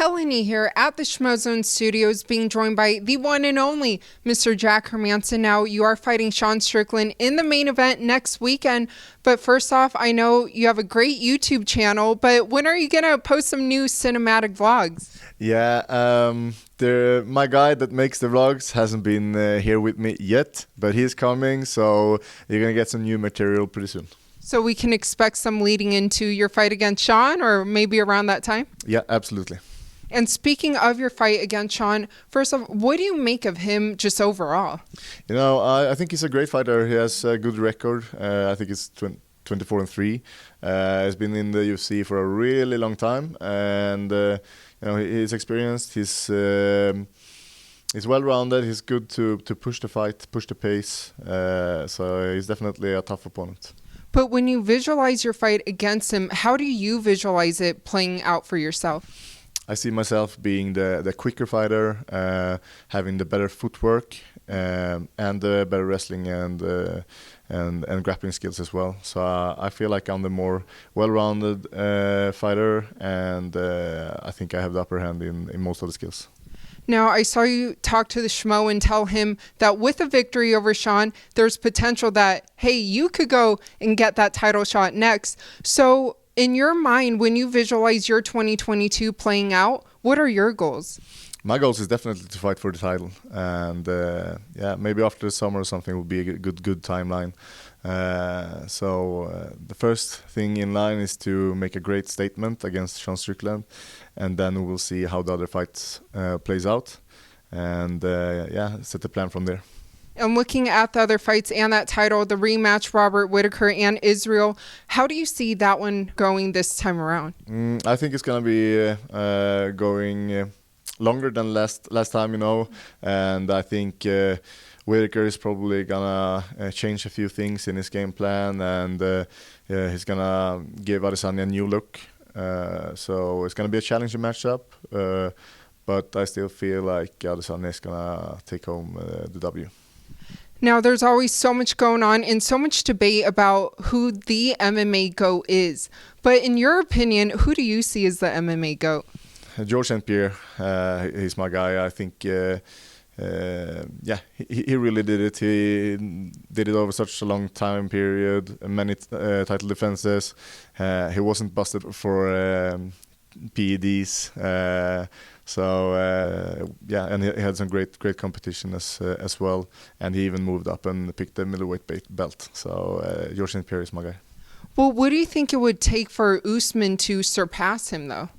Helen Yee here at the Schmozone Studios, being joined by the one and only Mr. Jack Hermansson. Now, you are fighting Sean Strickland in the main event next weekend. But first off, I know you have a great YouTube channel, but when are you going to post some new cinematic vlogs? Yeah, my guy that makes the vlogs hasn't been here with me yet, but he's coming, so you're going to get some new material pretty soon. So we can expect some leading into your fight against Sean, or maybe around that time? Yeah, absolutely. And speaking of your fight against Sean, first off, what do you make of him just overall? You know, I think he's a great fighter. He has a good record. I think it's 24-3. He's been in the UFC for a really long time, and you know, he's experienced. He's well-rounded. He's good to push the fight, push the pace. So he's definitely a tough opponent. But when you visualize your fight against him, how do you visualize it playing out for yourself? I see myself being the quicker fighter, having the better footwork, and the better wrestling and grappling skills as well. So I feel like I'm the more well-rounded fighter, and I think I have the upper hand in most of the skills. Now, I saw you talk to the Schmo and tell him that with a victory over Sean, there's potential that, hey, you could go and get that title shot next. So in your mind, when you visualize your 2022 playing out, what are your goals? My goals is definitely to fight for the title, and yeah, maybe after the summer or something will be a good timeline. So the first thing in line is to make a great statement against Sean Strickland, and then we will see how the other fights plays out, and yeah, set the plan from there. And looking at the other fights and that title, the rematch, Robert Whittaker and Israel, how do you see that one going this time around? I think it's going to be going longer than last time, you know, and I think Whittaker is probably gonna change a few things in his game plan, and he's gonna give Adesanya a new look. So it's gonna be a challenging matchup, but I still feel like Adesanya is gonna take home the W. Now, there's always so much going on and so much debate about who the MMA GOAT is. But in your opinion, who do you see as the MMA GOAT? Georges St-Pierre, he's my guy. I think, yeah, he really did it. He did it over such a long time period, many title defenses. He wasn't busted for PEDs. So yeah, and he had some great competition as well. And he even moved up and picked the middleweight belt. So Georges St-Pierre is my guy. Well, what do you think it would take for Usman to surpass him, though?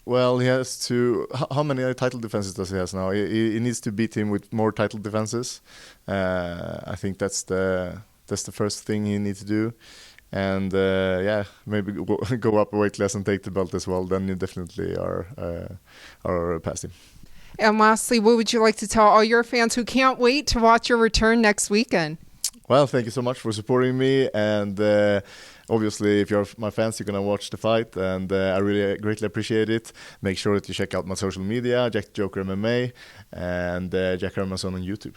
Well, he has to. How many title defenses does he have now? He needs to beat him with more title defenses. I think that's the first thing he needs to do, and yeah, maybe go up a weight class and take the belt as well. Then you definitely are past him. And lastly, what would you like to tell all your fans who can't wait to watch your return next weekend? Well, thank you so much for supporting me, and obviously, if you're my fans, you're going to watch the fight, and I really greatly appreciate it. Make sure that you check out my social media, Jack the Joker MMA, and Jack Hermansson on YouTube.